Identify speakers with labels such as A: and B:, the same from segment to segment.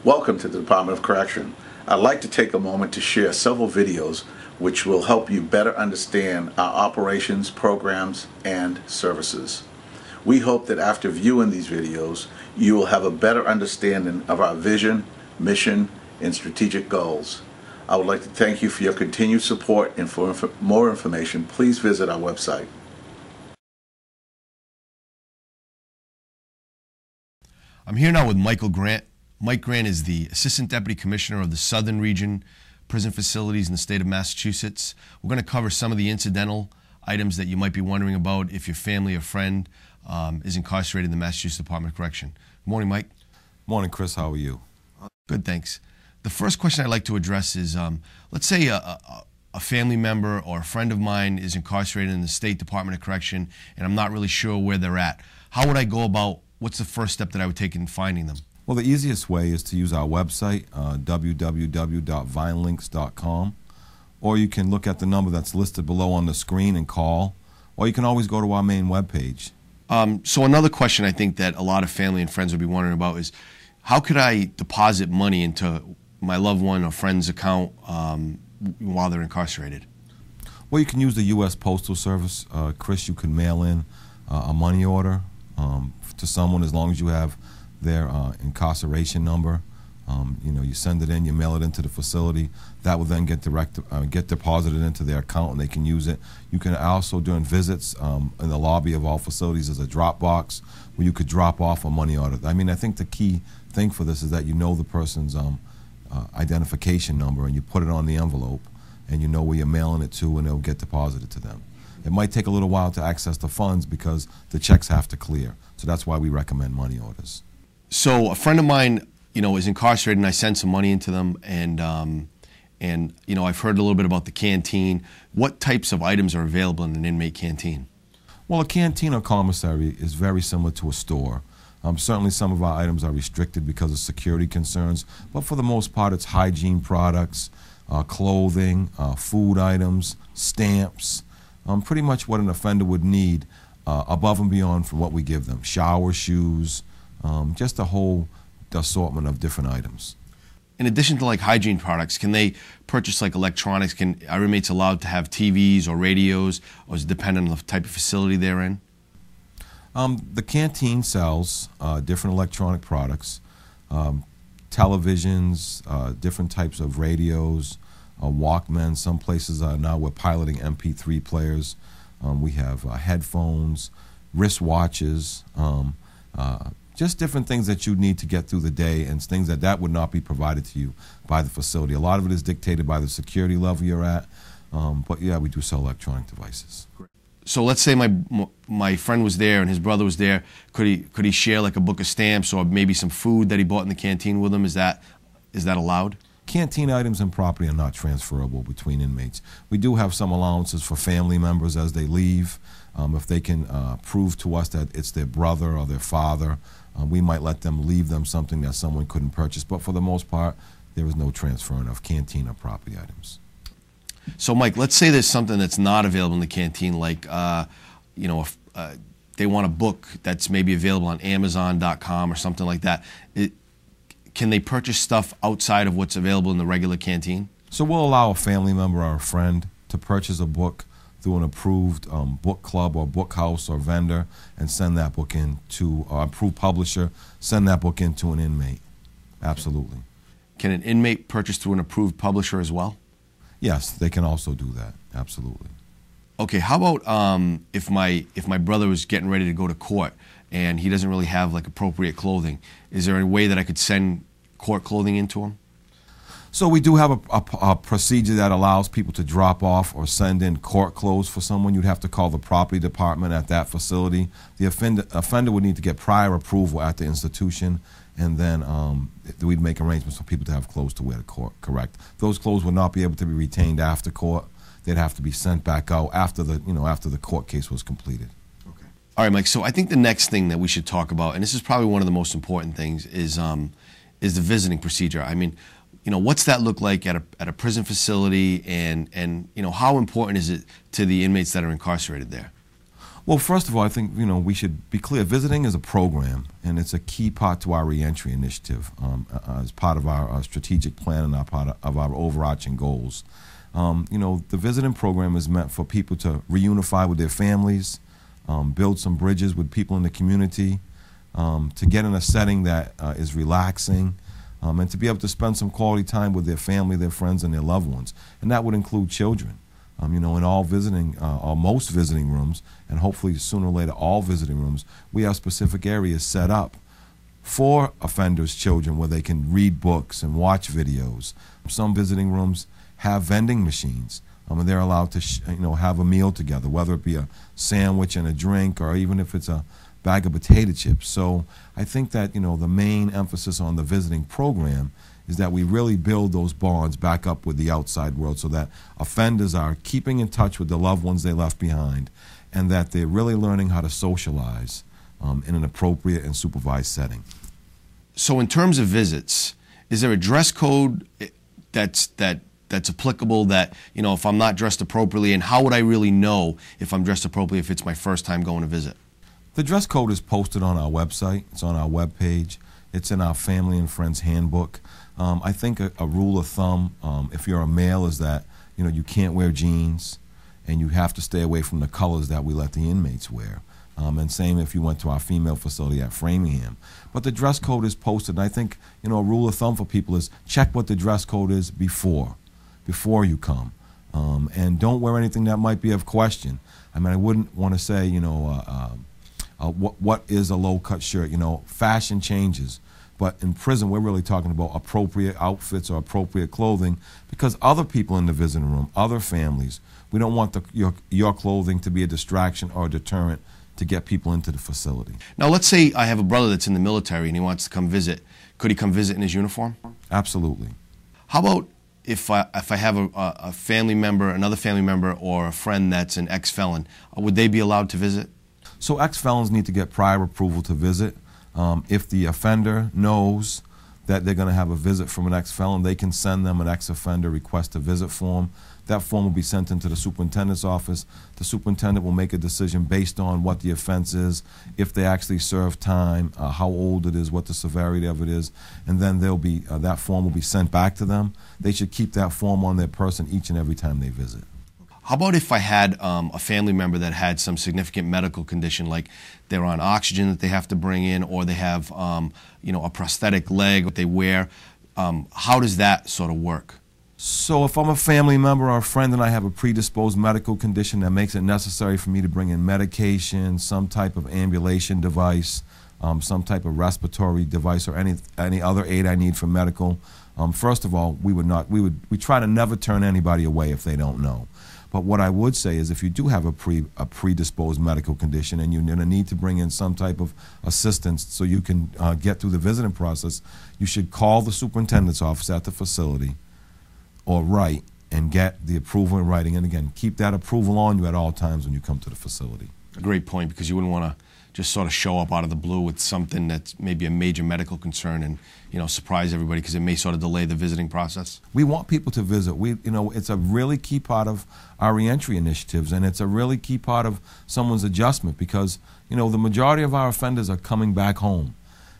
A: Welcome to the Department of Correction. I'd like to take a moment to share several videos which will help you better understand our operations, programs, and services. We hope that after viewing these videos, you will have a better understanding of our vision, mission, and strategic goals. I would like to thank you for your continued support, and for more information, please visit our website.
B: I'm here now with Michael Grant. Mike Grant is the Assistant Deputy Commissioner of the Southern Region Prison Facilities in the state of Massachusetts. We're going to cover some of the incidental items that you might be wondering about if your family or friend is incarcerated in the Massachusetts Department of Correction. Good morning, Mike.
C: Morning, Chris. How are you?
B: Good, thanks. The first question I'd like to address is, let's say a family member or a friend of mine is incarcerated in the State Department of Correction, and I'm not really sure where they're at. How would I go about, what's the first step that I would take in finding them?
C: Well, the easiest way is to use our website, www.vinelinks.com, or you can look at the number that's listed below on the screen and call, or you can always go to our main webpage.
B: So another question I think that a lot of family and friends would be wondering about is, how could I deposit money into my loved one or friend's account while they're incarcerated?
C: Well, you can use the U.S. Postal Service. Chris, you can mail in a money order to someone as long as you have their incarceration number. You send it in, you mail it into the facility. That will then get deposited into their account, and they can use it. You can also, during visits in the lobby of all facilities, there's a drop box where you could drop off a money order. I mean, I think the key thing for this is that you know the person's identification number, and you put it on the envelope, and you know where you're mailing it to, and it'll get deposited to them. It might take a little while to access the funds because the checks have to clear. So that's why we recommend money orders.
B: So a friend of mine, is incarcerated, and I send some money into them, and I've heard a little bit about the canteen. What types of items are available in an inmate canteen?
C: Well, a canteen or commissary is very similar to a store. Certainly some of our items are restricted because of security concerns, but for the most part it's hygiene products, clothing, food items, stamps, pretty much what an offender would need above and beyond from what we give them. Shower shoes, just a whole assortment of different items.
B: In addition to like hygiene products, can they purchase like electronics? Are inmates allowed to have TVs or radios, or is it dependent on the type of facility they're in?
C: The canteen sells different electronic products, televisions, different types of radios, Walkmen. Some places now we're piloting MP3 players. We have headphones, wristwatches, just different things that you need to get through the day, and things that would not be provided to you by the facility. A lot of it is dictated by the security level you're at, but yeah, we do sell electronic devices.
B: So let's say my friend was there and his brother was there. Could he share like a book of stamps or maybe some food that he bought in the canteen with him? Is that allowed?
C: Canteen items and property are not transferable between inmates. We do have some allowances for family members as they leave. If they can prove to us that it's their brother or their father, we might let them leave them something that someone couldn't purchase. But for the most part, there is no transferring of canteen or property items.
B: So, Mike, let's say there's something that's not available in the canteen, like, if they want a book that's maybe available on Amazon.com or something like that. Can they purchase stuff outside of what's available in the regular canteen?
C: So we'll allow a family member or a friend to purchase a book through an approved book club or book house or vendor, and send that book in to an approved publisher, send that book in to an inmate. Absolutely.
B: Can an inmate purchase through an approved publisher as well?
C: Yes, they can also do that. Absolutely.
B: Okay, how about if my brother was getting ready to go to court and he doesn't really have like appropriate clothing? Is there a way that I could send court clothing into him?
C: So we do have a procedure that allows people to drop off or send in court clothes for someone. You'd have to call the property department at that facility. The offender would need to get prior approval at the institution, and then we'd make arrangements for people to have clothes to wear to court, correct. Those clothes would not be able to be retained after court. They'd have to be sent back out after the court case was completed.
B: Okay. All right, Mike, so I think the next thing that we should talk about, and this is probably one of the most important things, is the visiting procedure. I mean, what's that look like at a prison facility, and how important is it to the inmates that are incarcerated there?
C: Well, first of all, I think we should be clear. Visiting is a program, and it's a key part to our reentry initiative as part of our strategic plan and part of our overarching goals. The visiting program is meant for people to reunify with their families, build some bridges with people in the community, to get in a setting that is relaxing, and to be able to spend some quality time with their family, their friends, and their loved ones. And that would include children. In all visiting, or most visiting rooms, and hopefully sooner or later all visiting rooms, we have specific areas set up for offenders' children where they can read books and watch videos. Some visiting rooms have vending machines, and they're allowed to have a meal together, whether it be a sandwich and a drink, or even if it's a bag of potato chips. So I think that the main emphasis on the visiting program is that we really build those bonds back up with the outside world, so that offenders are keeping in touch with the loved ones they left behind, and that they're really learning how to socialize in an appropriate and supervised setting.
B: So in terms of visits, is there a dress code that's applicable, that if I'm not dressed appropriately, and how would I really know if I'm dressed appropriately if it's my first time going to visit?
C: The dress code is posted on our website. It's on our webpage. It's in our Family and Friends Handbook. I think a rule of thumb, if you're a male, is that you can't wear jeans, and you have to stay away from the colors that we let the inmates wear. And same if you went to our female facility at Framingham. But the dress code is posted, and I think a rule of thumb for people is check what the dress code is before you come, and don't wear anything that might be of question. I wouldn't want to say what is a low-cut shirt. Fashion changes. But in prison, we're really talking about appropriate outfits or appropriate clothing, because other people in the visiting room, other families, we don't want your clothing to be a distraction or a deterrent to get people into the facility.
B: Now, let's say I have a brother that's in the military and he wants to come visit. Could he come visit in his uniform?
C: Absolutely.
B: How about if I have a family member, another family member, or a friend that's an ex-felon? Would they be allowed to visit?
C: So ex-felons need to get prior approval to visit. If the offender knows that they're going to have a visit from an ex-felon, they can send them an ex-offender request to visit form. That form will be sent into the superintendent's office. The superintendent will make a decision based on what the offense is, if they actually serve time, how old it is, what the severity of it is, and then that form will be sent back to them. They should keep that form on their person each and every time they visit.
B: How about if I had a family member that had some significant medical condition, like they're on oxygen that they have to bring in, or they have a prosthetic leg that they wear? How does that sort of work?
C: So if I'm a family member or a friend and I have a predisposed medical condition that makes it necessary for me to bring in medication, some type of ambulation device, some type of respiratory device, or any other aid I need for medical, first of all, we try to never turn anybody away if they don't know. But what I would say is, if you do have a predisposed medical condition and you're going to need to bring in some type of assistance so you can get through the visiting process, you should call the superintendent's office at the facility or write and get the approval in writing. And again, keep that approval on you at all times when you come to the facility.
B: A great point, because you wouldn't want to just sort of show up out of the blue with something that's maybe a major medical concern and surprise everybody, because it may sort of delay the visiting process.
C: We want people to visit. It's a really key part of our reentry initiatives, and it's a really key part of someone's adjustment, because the majority of our offenders are coming back home,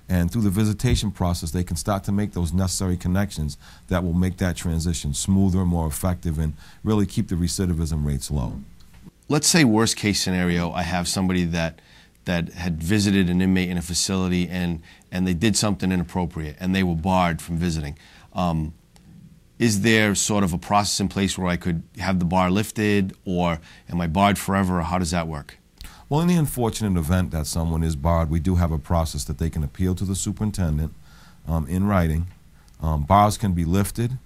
C: and through the visitation process they can start to make those necessary connections that will make that transition smoother, more effective, and really keep the recidivism rates low.
B: Let's say worst case scenario, I have somebody that had visited an inmate in a facility and they did something inappropriate and they were barred from visiting. Is there sort of a process in place where I could have the bar lifted, or am I barred forever, or how does that work?
C: Well, in the unfortunate event that someone is barred, we do have a process that they can appeal to the superintendent in writing. Bars can be lifted.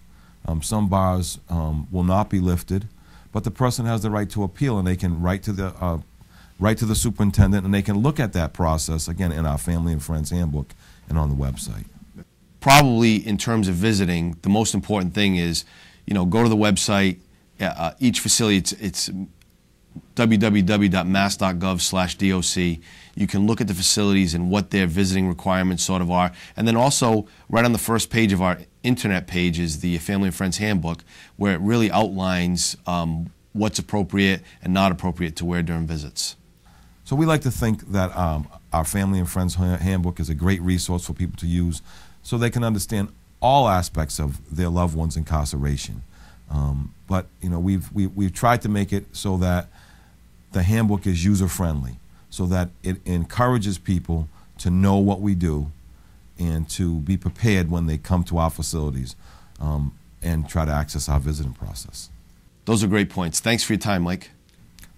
C: Some bars will not be lifted, but the person has the right to appeal, and they can write to the superintendent, and they can look at that process, again, in our Family and Friends Handbook and on the website.
B: Probably in terms of visiting, the most important thing is, go to the website. Each facility, it's www.mass.gov/DOC. You can look at the facilities and what their visiting requirements sort of are. And then also, right on the first page of our internet page is the Family and Friends Handbook, where it really outlines what's appropriate and not appropriate to wear during visits.
C: So we like to think that our Family and Friends Handbook is a great resource for people to use so they can understand all aspects of their loved one's incarceration. But we've tried to make it so that the handbook is user-friendly, so that it encourages people to know what we do and to be prepared when they come to our facilities and try to access our visiting process.
B: Those are great points. Thanks for your time, Mike.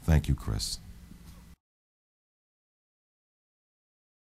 C: Thank you, Chris.